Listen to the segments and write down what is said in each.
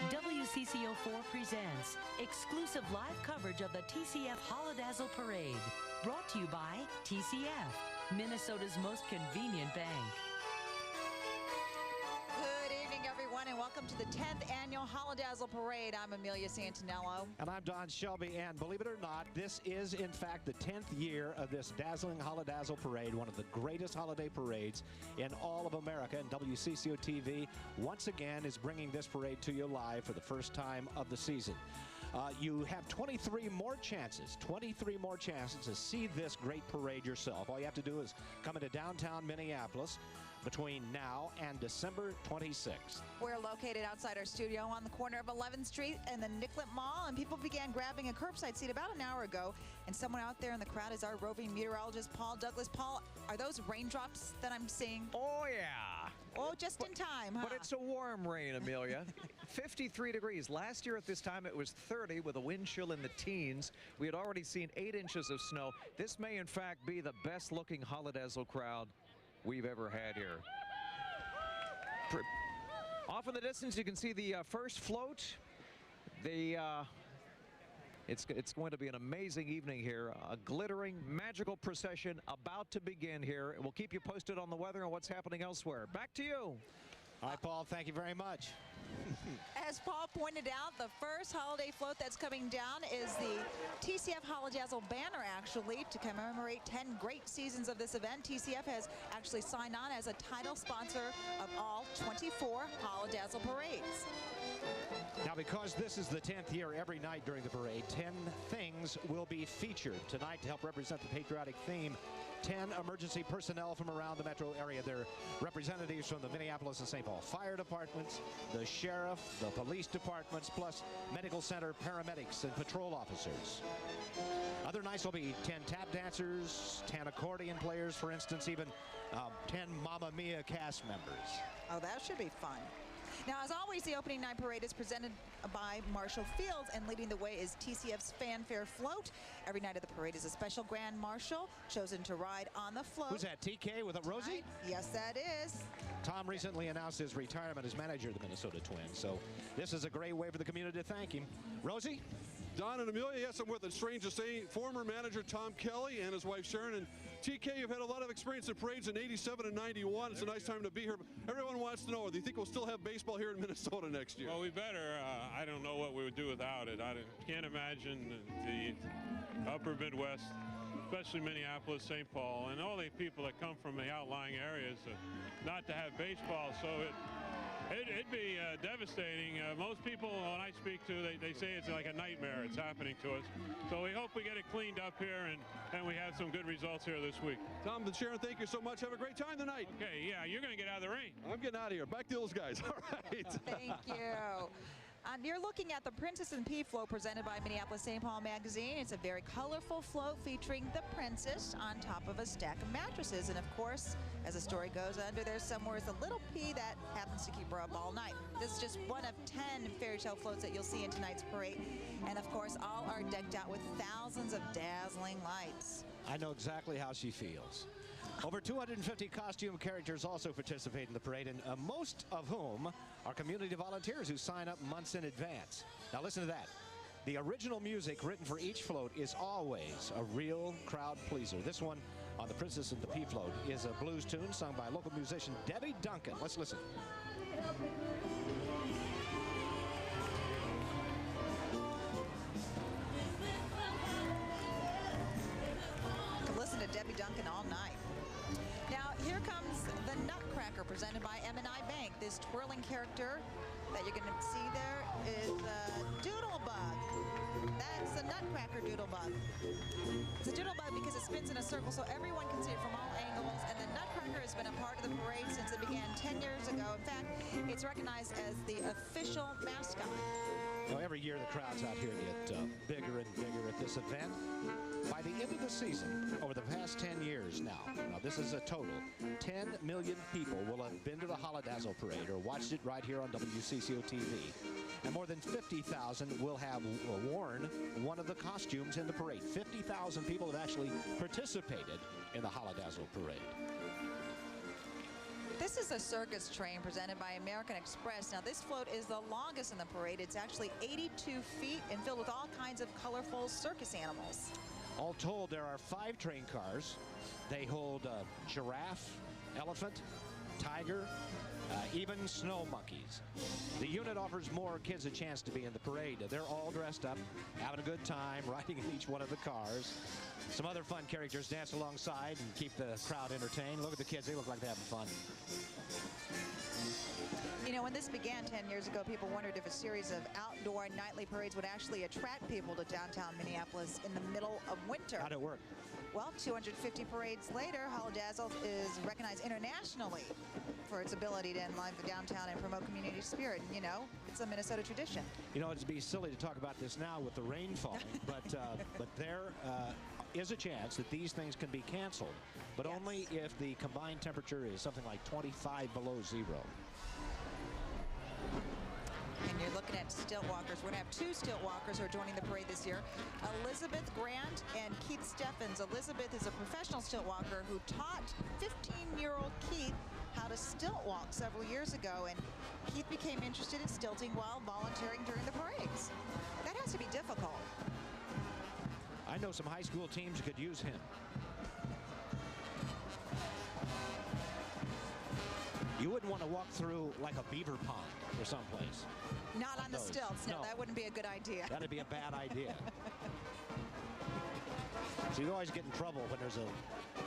WCCO 4 presents exclusive live coverage of the TCF Holidazzle Parade. Brought to you by TCF, Minnesota's most convenient bank. Good evening, everyone, and welcome to the 10th Annual Holidazzle Parade. I'm Amelia Santinello. And I'm Don Shelby, and believe it or not, this is, in fact, the 10th year of this dazzling Holidazzle Parade, one of the greatest holiday parades in all of America. And WCCO TV, once again, is bringing this parade to you live for the first time of the season. You have 23 more chances to see this great parade yourself. All you have to do is come into downtown Minneapolis between now and December 26th. We're located outside our studio on the corner of 11th Street and the Nicollet Mall, and people began grabbing a curbside seat about an hour ago. And someone out there in the crowd is our roving meteorologist, Paul Douglas. Paul, are those raindrops that I'm seeing? Oh, yeah. Oh, just in time, huh? But it's a warm rain, Amelia. 53 degrees. Last year at this time, it was 30 with a wind chill in the teens. We had already seen 8 inches of snow. This may, in fact, be the best-looking Holidazzle crowd we've ever had here. Off in the distance, you can see the first float. It's going to be an amazing evening here. A glittering, magical procession about to begin here. We'll keep you posted on the weather and what's happening elsewhere. Back to you. All right, Paul, thank you very much. As Paul pointed out, the first holiday float that's coming down is the TCF Holidazzle banner, actually, to commemorate 10 great seasons of this event. TCF has actually signed on as a title sponsor of all 24 Holidazzle parades. Now, because this is the 10th year, every night during the parade, 10 things will be featured tonight to help represent the patriotic theme. 10 emergency personnel from around the metro area. They're representatives from the Minneapolis and St. Paul fire departments, the sheriff, the police departments, plus medical center paramedics and patrol officers. Other nights will be 10 tap dancers, 10 accordion players, for instance, even 10 Mamma Mia cast members. Oh, that should be fun. Now, as always, the opening night parade is presented by Marshall Fields, and leading the way is TCF's Fanfare Float. Every night of the parade is a special grand marshal chosen to ride on the float. Who's that, TK with a Rosie? Yes, that is. Tom recently announced his retirement as manager of the Minnesota Twins, so this is a great way for the community to thank him. Rosie? Don and Amelia, yes, I'm with, it's strange to say, former manager Tom Kelly and his wife Sharon. And TK, you've had a lot of experience in parades in '87 and '91. It's a nice time to be here. Everyone wants to know, do you think we'll still have baseball here in Minnesota next year? Well, we better. I don't know what we would do without it. I can't imagine the upper Midwest, especially Minneapolis, St. Paul, and all the people that come from the outlying areas not to have baseball. So it'd be devastating. Most people, when I speak to, they say it's like a nightmare. It's happening to us. So we hope we get it cleaned up here and we have some good results here this week. Tom and Sharon, thank you so much. Have a great time tonight. Okay, yeah, you're going to get out of the rain. I'm getting out of here. Back to those guys. All right. Thank you. You're looking at the Princess and Pea float presented by Minneapolis St. Paul magazine. It's a very colorful float featuring the princess on top of a stack of mattresses. And of course, as the story goes, under there somewhere is a little pea that happens to keep her up all night. This is just one of 10 fairy tale floats that you'll see in tonight's parade. And of course, all are decked out with thousands of dazzling lights. I know exactly how she feels. Over 250 costume characters also participate in the parade, and most of whom are community volunteers who sign up months in advance. Now listen to that. The original music written for each float is always a real crowd pleaser. This one on the Princess and the Pea float is a blues tune sung by local musician Debbie Duncan. Let's listen. Listen to Debbie Duncan all night. Now, here comes the Nutcracker presented by M&I Bank. This twirling character that you're going to see there is a Doodlebug. That's a Nutcracker Doodlebug. It's a Doodlebug because it spins in a circle so everyone can see it from all angles. And the Nutcracker has been a part of the parade since it began 10 years ago. In fact, it's recognized as the official mascot. Now, every year the crowds out here get bigger and bigger at this event. By the end of the season, over the past 10 years now this is a total, 10 million people will have been to the Holidazzle Parade or watched it right here on WCCO TV. And more than 50,000 will have worn one of the costumes in the parade. 50,000 people have actually participated in the Holidazzle Parade. This is a circus train presented by American Express. Now, this float is the longest in the parade. It's actually 82 feet and filled with all kinds of colorful circus animals. All told, there are 5 train cars. They hold giraffe, elephant, tiger, even snow monkeys. The unit offers more kids a chance to be in the parade. They're all dressed up, having a good time, riding in each one of the cars. Some other fun characters dance alongside and keep the crowd entertained. Look at the kids. They look like they're having fun. You know, when this began 10 years ago, people wondered if a series of outdoor nightly parades would actually attract people to downtown Minneapolis in the middle of winter. How'd it work? Well, 250 parades later, Holidazzle is recognized internationally for its ability to enliven the downtown and promote community spirit. You know, it's a Minnesota tradition. You know, it'd be silly to talk about this now with the rain falling, but there is a chance that these things can be canceled, but Yes. only if the combined temperature is something like 25 below zero. And you're looking at stilt walkers. We're going to have 2 stilt walkers who are joining the parade this year. Elizabeth Grant and Keith Steffens. Elizabeth is a professional stilt walker who taught 15-year-old Keith how to stilt walk several years ago. And Keith became interested in stilting while volunteering during the parades. That has to be difficult. I know some high school teams who could use him. You wouldn't want to walk through like a beaver pond or someplace. Not on the those. stilts. No, No. that wouldn't be a good idea. That'd be a bad idea. So you always get in trouble when there's a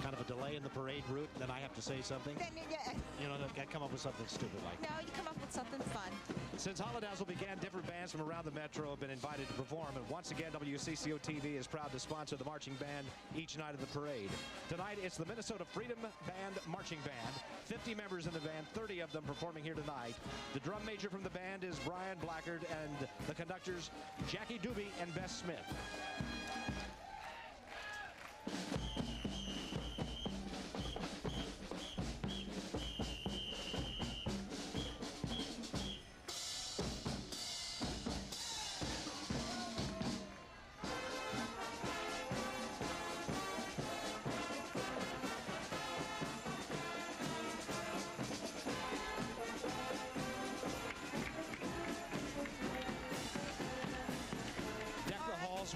kind of a delay in the parade route, and then I have to say something. Then, yeah. You know, I come up with something stupid like that. No, you come up with something fun. Since Holidazzle began, different bands from around the metro have been invited to perform, and once again, WCCO TV is proud to sponsor the marching band each night of the parade. Tonight, it's the Minnesota Freedom Band Marching Band. 50 members in the band, 30 of them performing here tonight. The drum major from the band is Brian Blackard, and the conductors, Jackie Doobie and Bess Smith.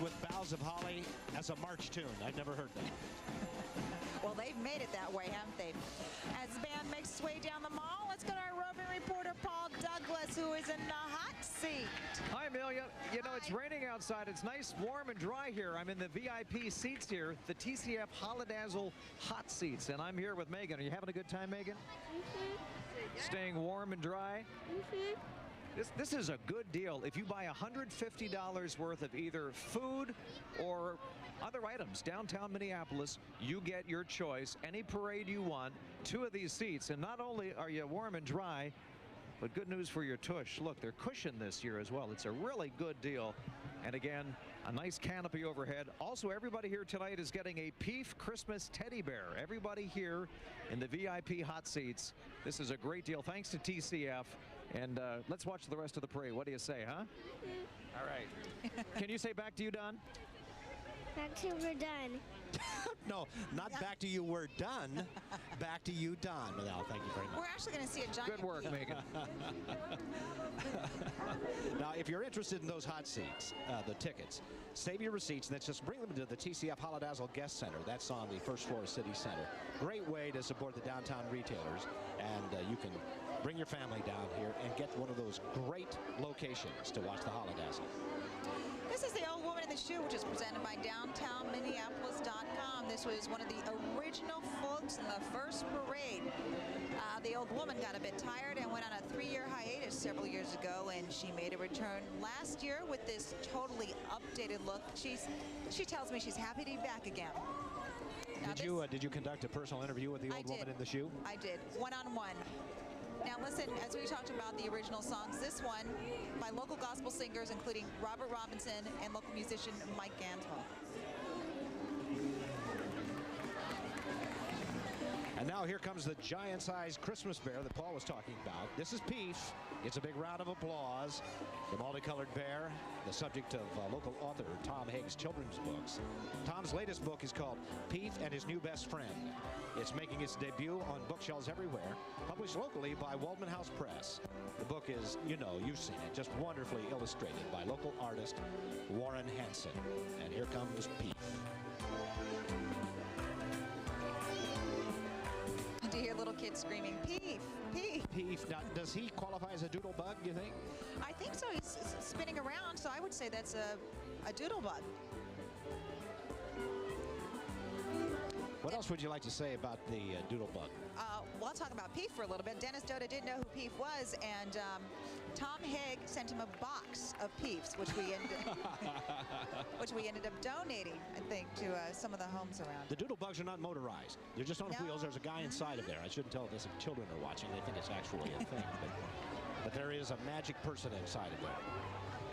With Boughs of Holly as a march tune. I'd never heard that. Well, they've made it that way, haven't they? As the band makes its way down the mall, let's go to our roving reporter, Paul Douglas, who is in the hot seat. Hi, Amelia. You know, it's raining outside. It's nice, warm, and dry here. I'm in the VIP seats here, the TCF Holidazzle hot seats, and I'm here with Megan. Are you having a good time, Megan? Mm-hmm. Staying warm and dry? Mm-hmm. This is a good deal. If you buy $150 worth of either food or other items downtown Minneapolis, you get your choice. Any parade you want, 2 of these seats. And not only are you warm and dry, but good news for your tush. Look, they're cushioned this year as well. It's a really good deal. And again, a nice canopy overhead. Also, everybody here tonight is getting a Peef Christmas teddy bear. Everybody here in the VIP hot seats. This is a great deal. Thanks to TCF. And let's watch the rest of the parade. What do you say, huh? All right. Can you say back to you, Don? Back to we're done. No, not back to you, we're done. Back to you, Don. Well, thank you very much. We're actually going to see a giant. Good work, Megan. Now, if you're interested in those hot seats, the tickets, save your receipts and then just bring them to the TCF Holidazzle Guest Center. That's on the first floor of City Center. Great way to support the downtown retailers, and you can bring your family down here and get one of those great locations to watch the Holidazzle. This is the Old Woman in the Shoe, which is presented by DowntownMinneapolis.com. This was one of the original folks in the first parade. The old woman got a bit tired and went on a 3-year hiatus several years ago, and she made a return last year with this totally updated look. She tells me she's happy to be back again. Now Did you conduct a personal interview with the old woman in the shoe? I did, one-on-one. Now listen, as we talked about the original songs, this one by local gospel singers, including Robert Robinson and local musician Mike Gantel. And now here comes the giant-sized Christmas bear that Paul was talking about. This is Peef. It's a big round of applause. The multicolored bear, the subject of local author Tom Haig's children's books. Tom's latest book is called Peef and His New Best Friend. It's making its debut on bookshelves everywhere, published locally by Waldman House Press. The book is, you know, you've seen it, just wonderfully illustrated by local artist Warren Hansen. And here comes Peef. Do you hear little kids screaming, Peef, Peef? Peef. Now, does he qualify as a doodle bug, do you think? I think so. He's spinning around, so I would say that's a doodle bug. What else would you like to say about the doodle bug? Well, I'll talk about Peef for a little bit. Dennis Doda didn't know who Peef was, and Tom Haig sent him a box of Peefs, which we ended up donating, I think, to some of the homes around. The doodle bugs are not motorized. They're just on wheels. There's a guy inside of there. I shouldn't tell this if children are watching. They think it's actually a thing. But there is a magic person inside of there.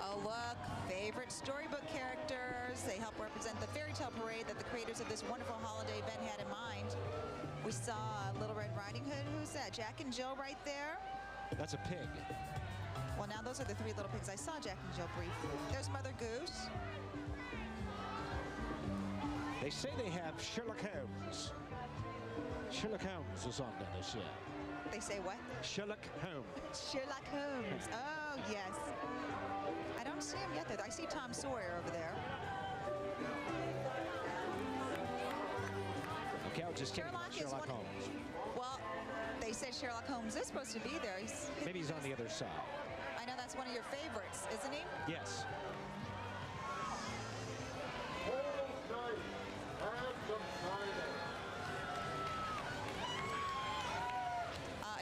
Oh, look, favorite storybook characters. They help represent the fairy tale parade that the creators of this wonderful holiday event had in mind. We saw Little Red Riding Hood. Who's that? Jack and Jill right there. That's a pig. Well, now those are the three little pigs. I saw Jack and Jill briefly. There's Mother Goose. They say they have Sherlock Holmes. Sherlock Holmes is on Dennis, yeah. They say what? Sherlock Holmes. Sherlock Holmes. Oh, yes. I don't see him yet, though. I see Tom Sawyer over there. Okay, I'll just take Sherlock Holmes. Well, they said Sherlock Holmes is supposed to be there. Maybe he's on the other side. I know that's one of your favorites, isn't he? Yes.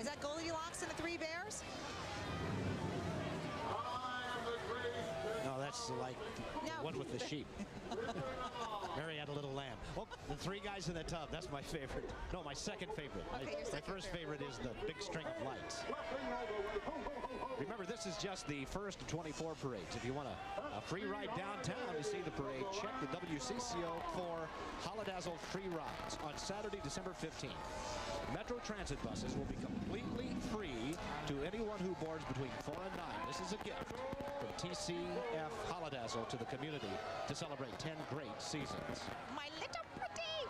Is that Goldilocks and the Three Bears? No, that's like the one with the sheep. Mary had a little lamb. Oh, the three guys in the tub. That's my favorite. No, my second favorite. Okay, my first favorite is the big string of lights. Remember, this is just the first of 24 parades. If you want a free ride downtown to see the parade, check the WCCO for Holidazzle free rides on Saturday, December 15th. Metro Transit buses will be completely free to anyone who boards between 4 and 9. This is a gift from TCF Holidazzle to the community to celebrate 10 great seasons. My little pretty!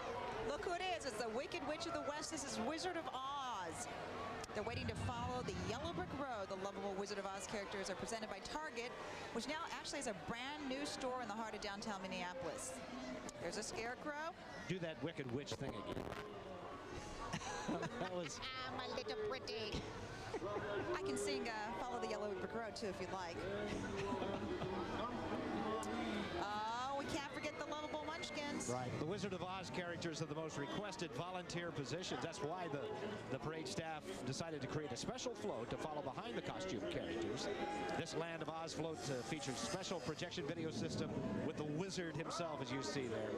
Look who it is. It's the Wicked Witch of the West. This is Wizard of Oz. They're waiting to follow the Yellow Brick Road. The lovable Wizard of Oz characters are presented by Target, which now actually has a brand new store in the heart of downtown Minneapolis. There's a scarecrow. Do that Wicked Witch thing again. That was... My little pretty. I can sing Follow the Yellow Brick Road, too, if you'd like. Oh, we can't forget the lovable Munchkins. Right. The Wizard of Oz characters are the most requested volunteer positions. That's why the parade staff decided to create a special float to follow behind the costume characters. This Land of Oz float features special projection video system with the wizard himself, as you see there.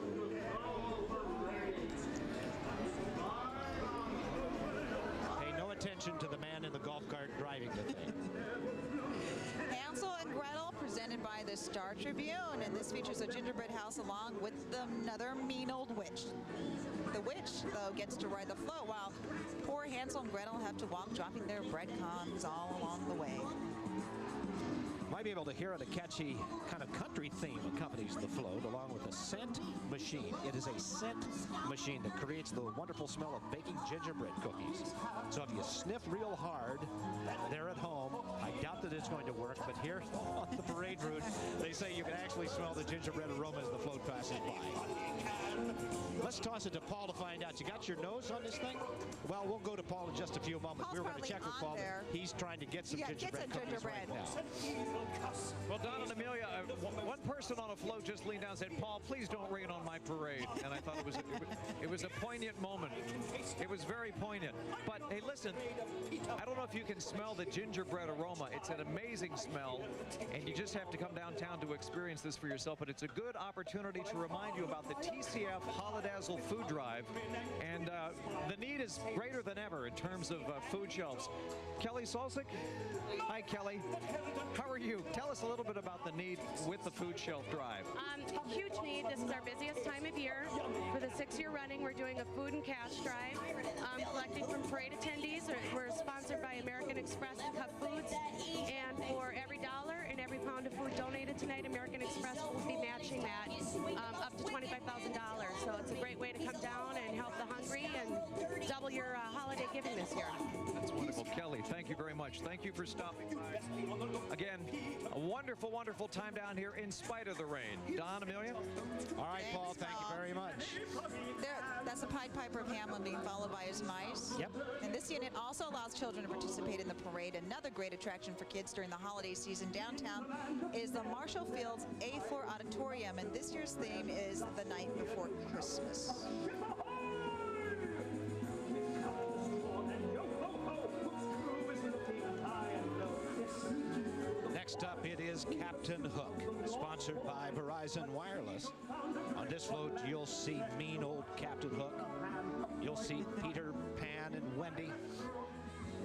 Attention to the man in the golf cart driving the thing. Hansel and Gretel, presented by the Star Tribune, and this features a gingerbread house along with another mean old witch. The witch, though, gets to ride the float, while poor Hansel and Gretel have to walk, dropping their breadcrumbs all along the way. Might be able to hear it. A catchy kind of country theme accompanies the float, along with a scent machine. It is a scent machine that creates the wonderful smell of baking gingerbread cookies. So if you sniff real hard there at home, I doubt that it's going to work, but here on the parade route, they say you can actually smell the gingerbread aroma as the float passes by. Let's toss it to Paul to find out. You got your nose on this thing? Well, we'll go to Paul in just a few moments. Paul's we were going to check with Paul. There. He's trying to get some gingerbread cookies right now. Well, Don and Amelia, one person on a float just leaned down and said, "Paul, please don't rain on my parade." And I thought it was a poignant moment. It was very poignant. But hey, listen, I don't know if you can smell the gingerbread aroma. It's an amazing smell, and you just have to come downtown to experience this for yourself. But it's a good opportunity to remind you about the TCF Holidazzle food drive, and the need is greater than ever in terms of food shelves. Kelly Solsick, hi Kelly. How are you? Tell us a little bit about the need with the food shelf drive. Huge need. This is our busiest time of year. For the 6th year running, we're doing a food and cash drive, collecting from parade attendees. We're sponsored by American Express and Cup Foods. much. Thank you for stopping by. Again, a wonderful, wonderful time down here in spite of the rain. Don, Amelia? All right, Thanks, Paul, thank you very much. That's the Pied Piper of Hamelin being followed by his mice. Yep. And this unit also allows children to participate in the parade. Another great attraction for kids during the holiday season downtown is the Marshall Field's A4 Auditorium, and this year's theme is The Night Before Christmas. Next up, it is Captain Hook, sponsored by Verizon Wireless. On this float, you'll see mean old Captain Hook. You'll see Peter, Pan, and Wendy.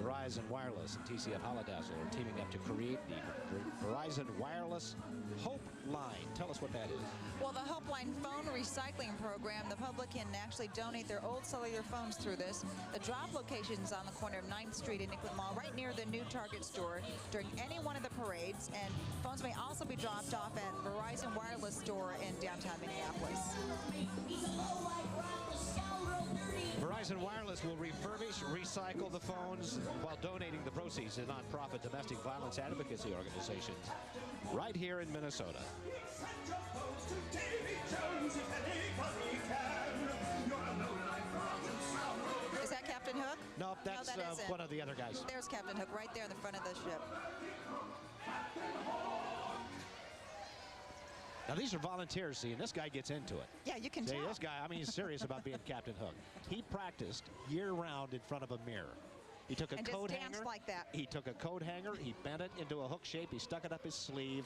Verizon Wireless and TCF Holidazzle are teaming up to create the Verizon Wireless Hope Line. Tell us what that is. Well, the Hope Line phone recycling program, the public can actually donate their old cellular phones through this. The drop location is on the corner of 9th Street and Nicollet Mall, right near the new Target store during any one of the parades. And phones may also be dropped off at Verizon Wireless store in downtown Minneapolis. Verizon Wireless will refurbish, recycle the phones while donating the proceeds to nonprofit domestic violence advocacy organizations right here in Minnesota. Is that Captain Hook? Nope, that's that isn't. one of the other guys. There's Captain Hook right there in the front of the ship. Now, these are volunteers, see, and this guy gets into it. Yeah, you can See, tell. this guy, I mean, he's serious about being Captain Hook. He practiced year-round in front of a mirror. He took a And coat just hanger. danced like that. He took a coat hanger, he bent it into a hook shape, he stuck it up his sleeve,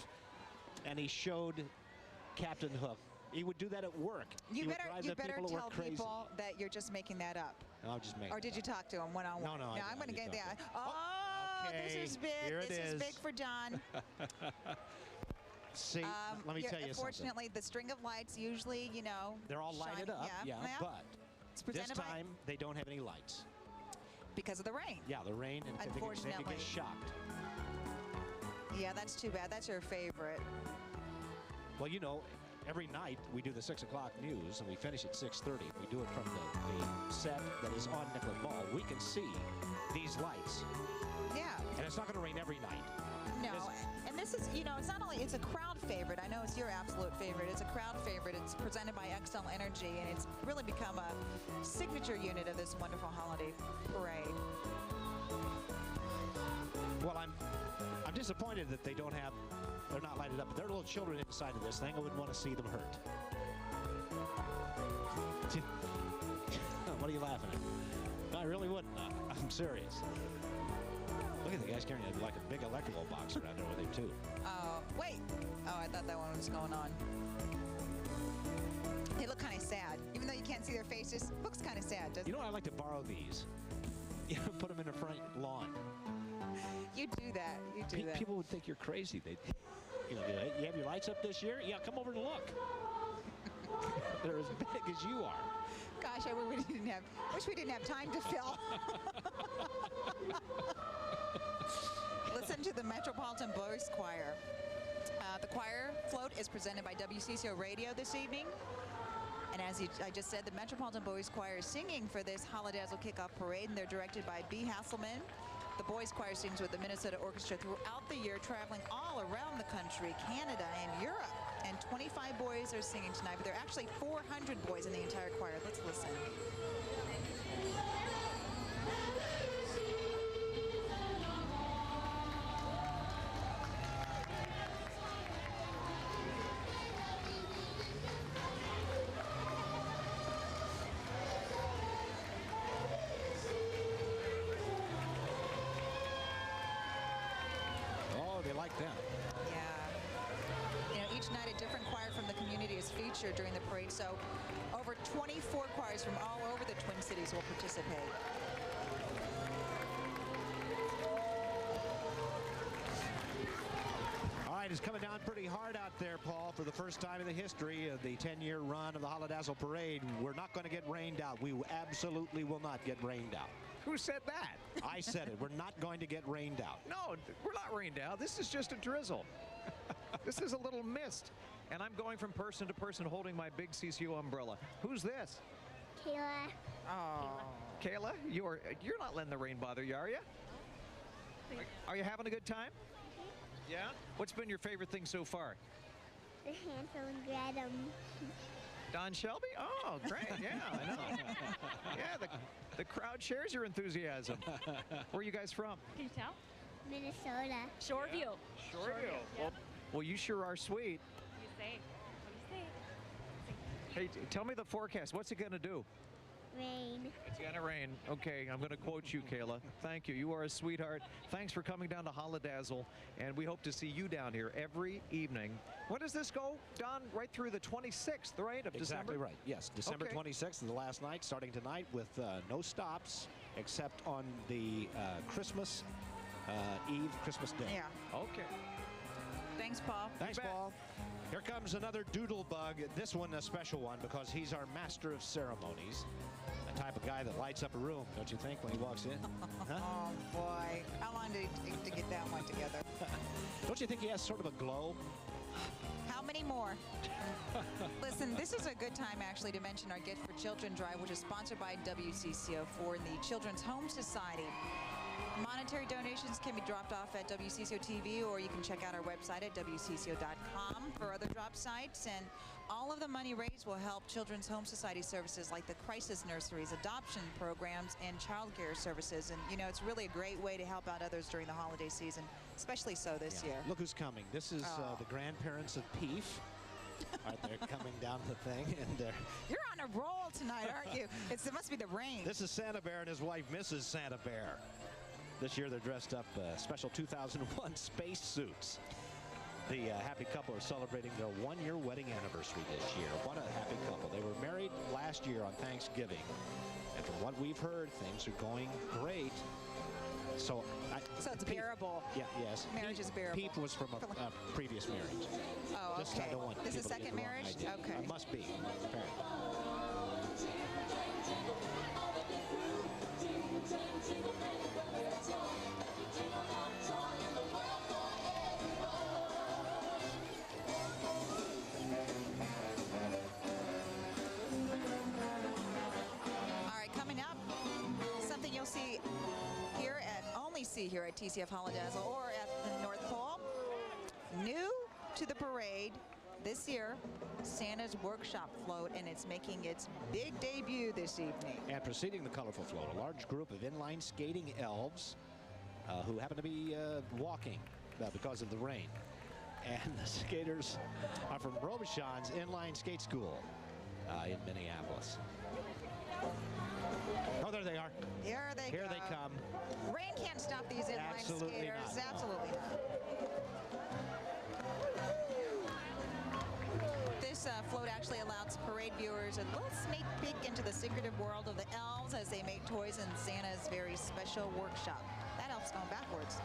and he showed Captain Hook. He would do that at work. You better people tell people that you're just making that up. I'll just make Or did you talk to him one-on-one? No, No, I'm going to get that. Oh, okay, this is big. here it This is is. big for John. See, let me tell you something. Fortunately, the string of lights usually, you know, They're all lighted shine- up, yeah, but it's this presented by, time they don't have any lights. because of the rain. Yeah, the rain, and they could Unfortunately. get shocked. Yeah, that's too bad. That's your favorite. Well, you know, every night we do the 6 o'clock news, and we finish at 6:30. We do it from the set that is on Nicollet Mall. We can see these lights, Yeah. and it's not going to rain every night. No, and this is, you know, it's not only, it's a crowd favorite. I know it's your absolute favorite. It's a crowd favorite. It's presented by XL Energy, and it's really become a signature unit of this wonderful holiday parade. Well, I'm disappointed that they're not lighted up. There are little children inside of this thing. I wouldn't want to see them hurt. What are you laughing at? I really wouldn't. I'm serious. Look at the guy's carrying like a big electrical box around there with him too. Oh, wait. Oh, I thought that one was going on. They look kind of sad. Even though you can't see their faces, looks kind of sad, doesn't You know, I'd like to borrow these. You know, put them in the front lawn. You do that. You do that. People would think you're crazy. They, you know, you have your lights up this year? Yeah, come over and look. They're as big as you are. Gosh, I wish we didn't have time to fill. Listen to the Metropolitan Boys Choir. The choir float is presented by WCCO Radio this evening. And as I just said, the Metropolitan Boys Choir is singing for this Holidazzle Kickoff Parade, and they're directed by B. Hasselman. The Boys Choir sings with the Minnesota Orchestra throughout the year, traveling all around the country, Canada, and Europe. And 25 boys are singing tonight, but there are actually 400 boys in the entire choir. Let's listen. Them. Yeah. You know, each night a different choir from the community is featured during the parade, so over 24 choirs from all over the Twin Cities will participate. All right, it's coming down pretty hard out there, Paul, for the first time in the history of the 10-year run of the Holidazzle Parade. We're not going to get rained out. We absolutely will not get rained out. Who said that? I said it. We're not going to get rained out. No, we're not rained out. This is just a drizzle. This is a little mist. And I'm going from person to person holding my big CCO umbrella. Who's this? Kayla. Oh. Kayla, you're not letting the rain bother you, are you? Are you having a good time? Yeah? What's been your favorite thing so far? The Hansel and Gretel. Don Shelby? Oh, great. Yeah, I know. Yeah, the crowd shares your enthusiasm. Where are you guys from? Can you tell? Minnesota. Shoreview. Shoreview. Yeah. Well, you sure are sweet. You say. What do you say? Hey, tell me the forecast. What's it going to do? Rain. It's going to rain. Okay, I'm going to quote you, Kayla. Thank you. You are a sweetheart. Thanks for coming down to Holidazzle, and we hope to see you down here every evening. When does this go, Don? Right through the 26th, right, of December? Exactly right. Yes, December Okay. 26th is the last night, starting tonight with no stops except on the Christmas Eve, Christmas Day. Yeah. Okay. Thanks, Paul. Thanks, Paul. Here comes another doodle bug. This one a special one because he's our master of ceremonies. The type of guy that lights up a room, don't you think, when he walks in? Huh? Oh, boy. How long did it take to get that one together? Don't you think he has sort of a glow? How many more? Listen, this is a good time, actually, to mention our Gift for Children drive, which is sponsored by WCCO for the Children's Home Society. Monetary donations can be dropped off at WCCO TV, or you can check out our website at WCCO.com for other drop sites. And all of the money raised will help Children's Home Society services like the crisis nurseries, adoption programs, and child care services. And, you know, it's really a great way to help out others during the holiday season, especially so this year. Look who's coming. This is the grandparents of Peef. They're coming down the thing, and You're on a roll tonight, aren't you? It must be the rain. this is Santa Bear and his wife, Mrs. Santa Bear. This year they're dressed up special 2001 space suits. The happy couple are celebrating their one-year wedding anniversary this year. What a happy couple. They were married last year on Thanksgiving. And from what we've heard, things are going great. So it's bearable. Yeah, yes. Marriage is bearable. Peep was from a previous marriage. Oh, Just, okay. I don't want This is people to second get the wrong marriage? idea. Okay. It must be, apparently. All right, coming up, something you'll see here at TCF Holidazzle or at the North Pole. New to the parade this year, Santa's Workshop float, and it's making its big debut this evening. And preceding the colorful float, a large group of inline skating elves who happen to be walking because of the rain. And the skaters are from Robichon's Inline Skate School in Minneapolis. Oh, there they are. Here they Here go. they come. Rain can't stop these inline Absolutely skaters. not. Absolutely not. This float actually allows parade viewers a little sneak peek into the secretive world of the elves as they make toys in Santa's very special workshop. That elf's going backwards.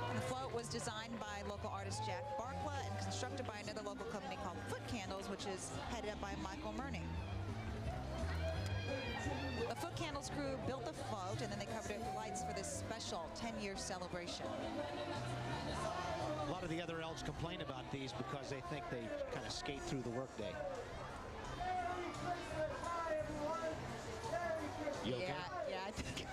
And the float was designed by local artist Jack Barkla and constructed by another local company called Foot Candles, which is headed up by Michael Murning. The Foot Candles crew built the float, and then they covered it with lights for this special 10-year celebration. A lot of the other elves complain about these because they think they kind of skate through the workday. You okay? Yeah, I think.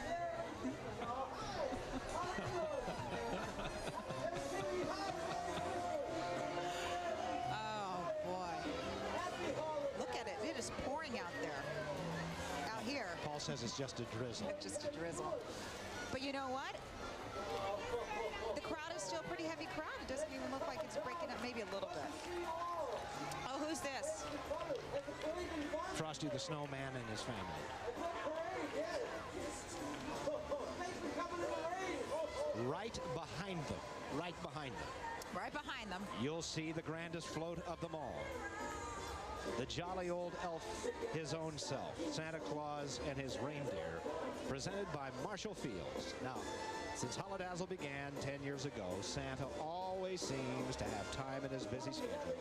Oh, boy. Look at it. It is pouring out there. Out here. Paul says it's just a drizzle. Just a drizzle. But you know what? The crowd is still a pretty heavy crowd. It doesn't even look like it's breaking up, maybe a little bit. Oh, who's this? Frosty the Snowman and his family. Right behind them. Right behind them. Right behind them. You'll see the grandest float of them all. The jolly old elf, his own self, Santa Claus and his reindeer, presented by Marshall Fields. Now, since Holidazzle began 10 years ago, Santa always seems to have time in his busy schedule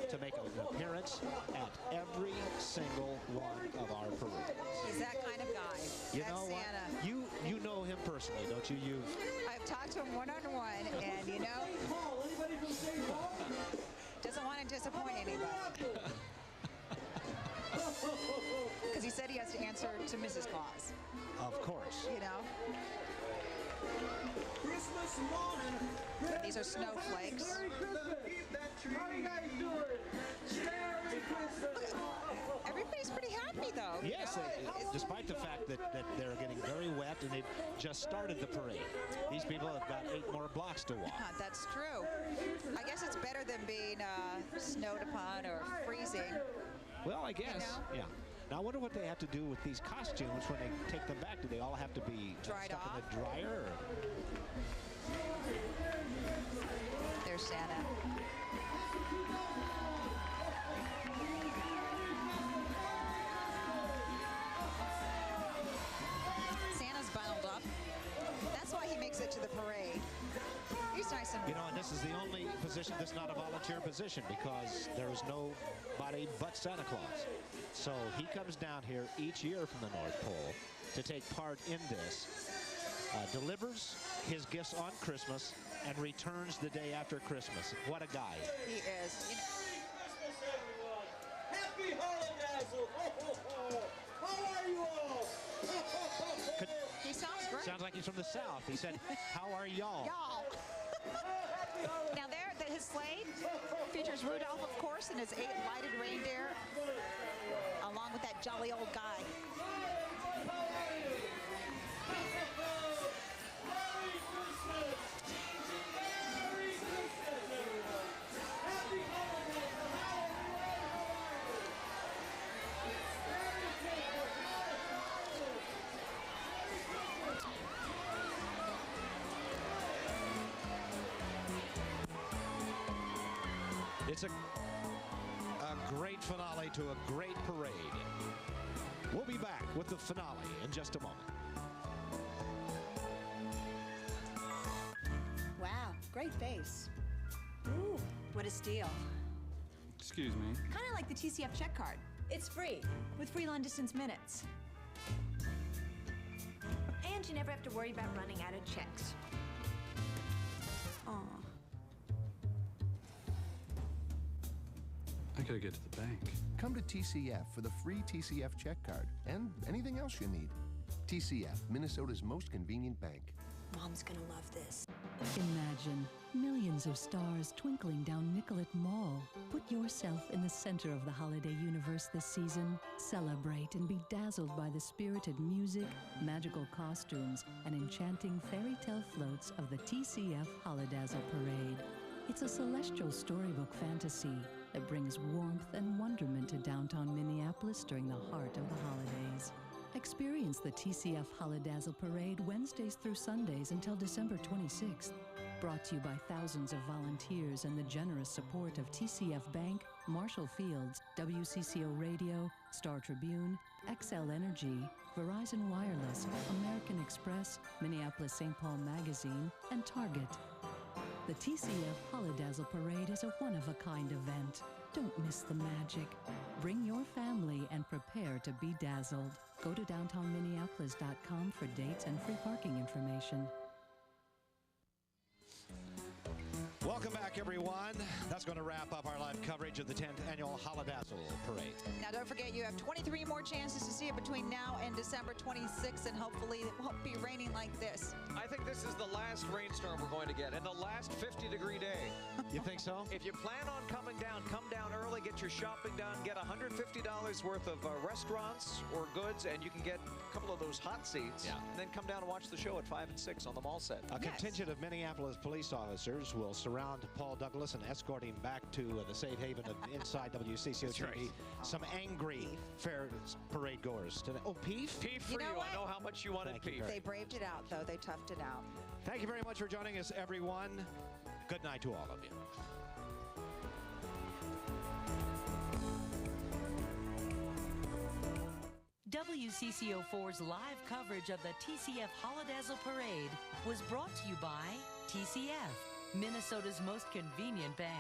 to make an appearance at every single one of our parades. He's that kind of guy. You That's know Santa. what? You know him personally, don't you? I've talked to him one-on-one, and you know, doesn't want to disappoint anybody. Because he said he has to answer to Mrs. Claus. Of course. You know? These are snowflakes. How you guys doing? Merry Christmas. Everybody's pretty happy, though. Yes, despite the fact that they're getting very wet and they've just started the parade. These people have got 8 more blocks to walk. That's true. I guess it's better than being snowed upon or freezing. Well, I guess, yeah. Now, I wonder what they have to do with these costumes when they take them back. Do they all have to be dried stuck off in the dryer? Or? There's Santa. Santa's bundled up. That's why he makes it to the parade. He's nice and... You know, and this is the only position that's not a volunteer position because there is nobody but Santa Claus. So he comes down here each year from the North Pole to take part in this, delivers his gifts on Christmas, and returns the day after Christmas. What a guy. He is. You know, Happy Holidazzle. Ho, ho, ho. How are you all? he sounds great. Sounds like he's from the South. He said, how are y'all? Y'all. Now his sleigh features Rudolph, of course, and his 8 lighted reindeer, along with that jolly old guy. It's a great finale to a great parade. We'll be back with the finale in just a moment. Wow, great face. Ooh, what a steal. Excuse me. Kind of like the TCF check card. It's free, with free long-distance minutes. And you never have to worry about running out of checks. Aw. I gotta get to the bank. Come to TCF for the free TCF check card and anything else you need. TCF, Minnesota's most convenient bank. Mom's gonna love this. Imagine millions of stars twinkling down Nicollet Mall. Put yourself in the center of the holiday universe this season. Celebrate and be dazzled by the spirited music, magical costumes, and enchanting fairy tale floats of the TCF Holidazzle Parade. It's a celestial storybook fantasy that brings warmth and wonderment to downtown Minneapolis during the heart of the holidays. Experience the TCF Holidazzle Parade Wednesdays through Sundays until December 26th. Brought to you by thousands of volunteers and the generous support of TCF Bank, Marshall Fields, WCCO Radio, Star Tribune, XL Energy, Verizon Wireless, American Express, Minneapolis-St. Paul Magazine, and Target. The TCF Holidazzle Parade is a one-of-a-kind event. Don't miss the magic. Bring your family and prepare to be dazzled. Go to downtownminneapolis.com for dates and free parking information. Welcome back, everyone. That's going to wrap up our live coverage of the 10th Annual Holidazzle Parade. Now, don't forget, you have 23 more chances to see it between now and December 26th, and hopefully it won't be raining like this. I think this is the last rainstorm we're going to get, and the last 50-degree day. You think so? If you plan on coming down, come down early, get your shopping done, get $150 worth of restaurants or goods, and you can get a couple of those hot seats, and then come down and watch the show at 5 and 6 on the mall set. A contingent of Minneapolis police officers will surround Paul Douglas and escort him back to the safe haven of inside WCCO TV. Right. Some angry fair parade goers today. Oh, Peef? Peef for you. I know how much you wanted Peef. They braved it out, though. They toughed it out. Thank you very much for joining us, everyone. Good night to all of you. WCCO4's live coverage of the TCF Holidazzle Parade was brought to you by TCF, Minnesota's most convenient bank.